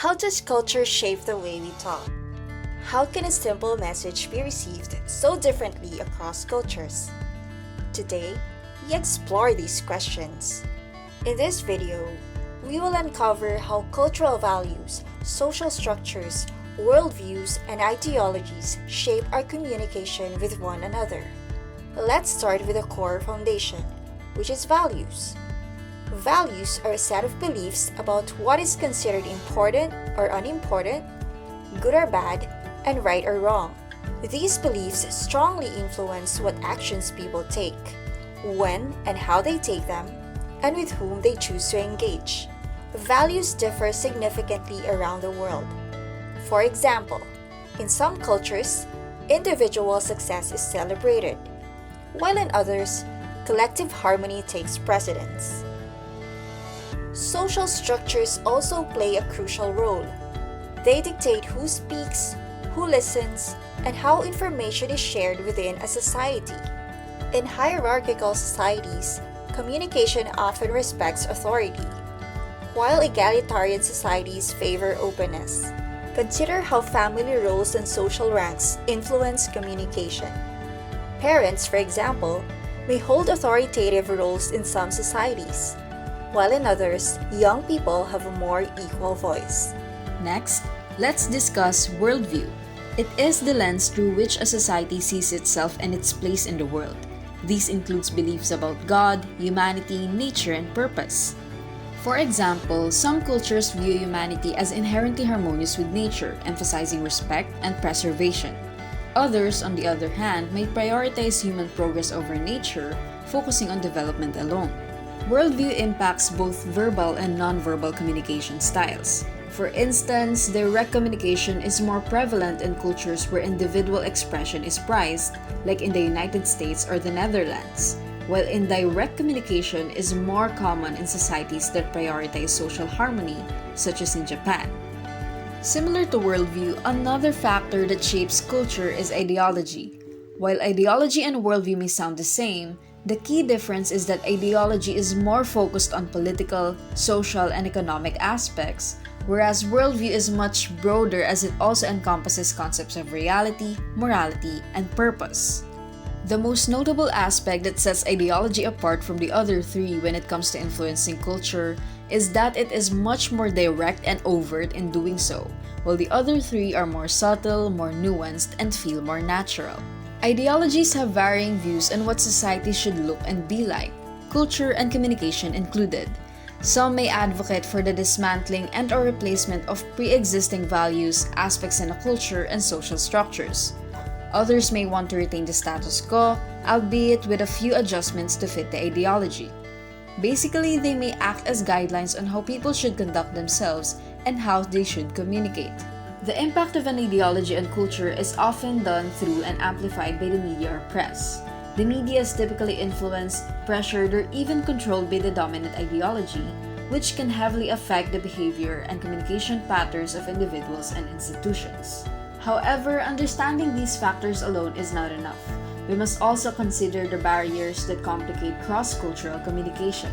How does culture shape the way we talk? How can a simple message be received so differently across cultures? Today, we explore these questions. In this video, we will uncover how cultural values, social structures, worldviews, and ideologies shape our communication with one another. Let's start with the core foundation, which is values. Values are a set of beliefs about what is considered important or unimportant, good or bad, and right or wrong. These beliefs strongly influence what actions people take, when and how they take them, and with whom they choose to engage. Values differ significantly around the world. For example, in some cultures, individual success is celebrated, while in others, collective harmony takes precedence. Social structures also play a crucial role. They dictate who speaks, who listens, and how information is shared within a society. In hierarchical societies, communication often respects authority, while egalitarian societies favor openness. Consider how family roles and social ranks influence communication. Parents, for example, may hold authoritative roles in some societies, while in others, young people have a more equal voice. Next, let's discuss worldview. It is the lens through which a society sees itself and its place in the world. This includes beliefs about God, humanity, nature, and purpose. For example, some cultures view humanity as inherently harmonious with nature, emphasizing respect and preservation. Others, on the other hand, may prioritize human progress over nature, focusing on development alone. Worldview impacts both verbal and nonverbal communication styles. For instance, direct communication is more prevalent in cultures where individual expression is prized, like in the United States or the Netherlands, while indirect communication is more common in societies that prioritize social harmony, such as in Japan. Similar to worldview, another factor that shapes culture is ideology. While ideology and worldview may sound the same, the key difference is that ideology is more focused on political, social, and economic aspects, whereas worldview is much broader as it also encompasses concepts of reality, morality, and purpose. The most notable aspect that sets ideology apart from the other three when it comes to influencing culture is that it is much more direct and overt in doing so, while the other three are more subtle, more nuanced, and feel more natural. Ideologies have varying views on what society should look and be like, culture and communication included. Some may advocate for the dismantling and/or replacement of pre-existing values, aspects in a culture, and social structures. Others may want to retain the status quo, albeit with a few adjustments to fit the ideology. Basically, they may act as guidelines on how people should conduct themselves and how they should communicate. The impact of an ideology on culture is often done through and amplified by the media or press. The media is typically influenced, pressured, or even controlled by the dominant ideology, which can heavily affect the behavior and communication patterns of individuals and institutions. However, understanding these factors alone is not enough. We must also consider the barriers that complicate cross-cultural communication.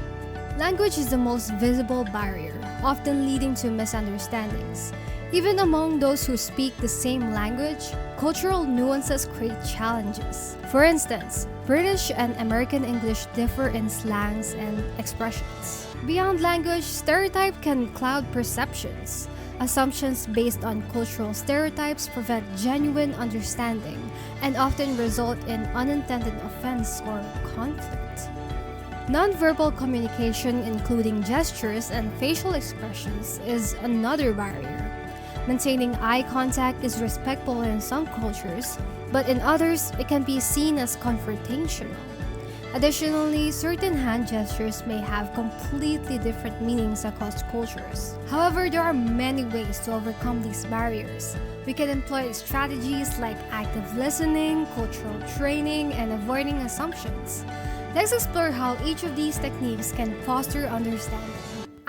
Language is the most visible barrier, often leading to misunderstandings. Even among those who speak the same language, cultural nuances create challenges. For instance, British and American English differ in slangs and expressions. Beyond language, stereotype can cloud perceptions. Assumptions based on cultural stereotypes prevent genuine understanding and often result in unintended offense or conflict. Nonverbal communication, including gestures and facial expressions, is another barrier. Maintaining eye contact is respectful in some cultures, but in others, it can be seen as confrontational. Additionally, certain hand gestures may have completely different meanings across cultures. However, there are many ways to overcome these barriers. We can employ strategies like active listening, cultural training, and avoiding assumptions. Let's explore how each of these techniques can foster understanding.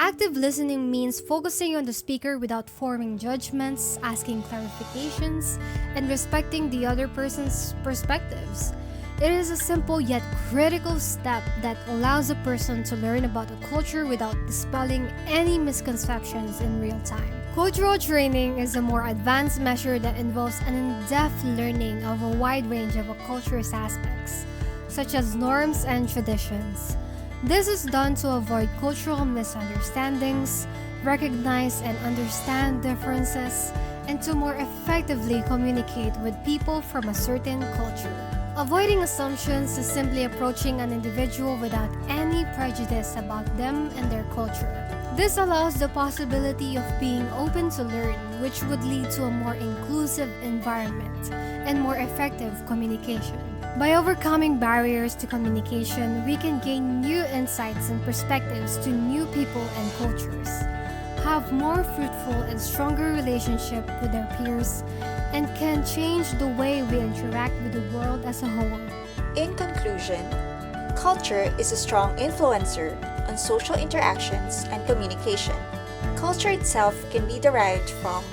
Active listening means focusing on the speaker without forming judgments, asking clarifications, and respecting the other person's perspectives. It is a simple yet critical step that allows a person to learn about a culture without dispelling any misconceptions in real time. Cultural training is a more advanced measure that involves an in-depth learning of a wide range of a culture's aspects, such as norms and traditions. This is done to avoid cultural misunderstandings, recognize and understand differences, and to more effectively communicate with people from a certain culture. Avoiding assumptions is simply approaching an individual without any prejudice about them and their culture. This allows the possibility of being open to learn, which would lead to a more inclusive environment and more effective communication. By overcoming barriers to communication, we can gain new insights and perspectives to new people and cultures, have more fruitful and stronger relationship with our peers, and can change the way we interact with the world as a whole. In conclusion, culture is a strong influencer on social interactions and communication. Culture itself can be derived from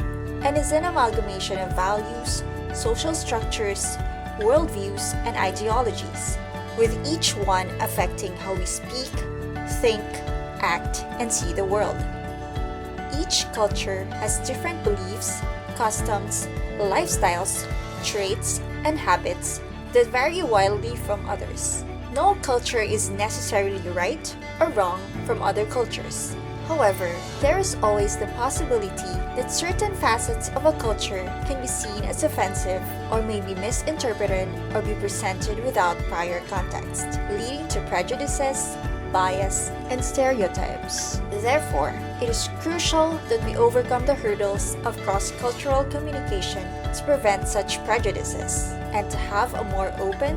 and is an amalgamation of values, social structures, worldviews, and ideologies, with each one affecting how we speak, think, act, and see the world. Each culture has different beliefs, customs, lifestyles, traits, and habits that vary wildly from others. No culture is necessarily right or wrong from other cultures. However, there is always the possibility that certain facets of a culture can be seen as offensive or may be misinterpreted or be presented without prior context, leading to prejudices, bias, and stereotypes. Therefore, it is crucial that we overcome the hurdles of cross-cultural communication to prevent such prejudices and to have a more open,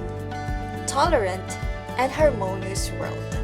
tolerant, and harmonious world.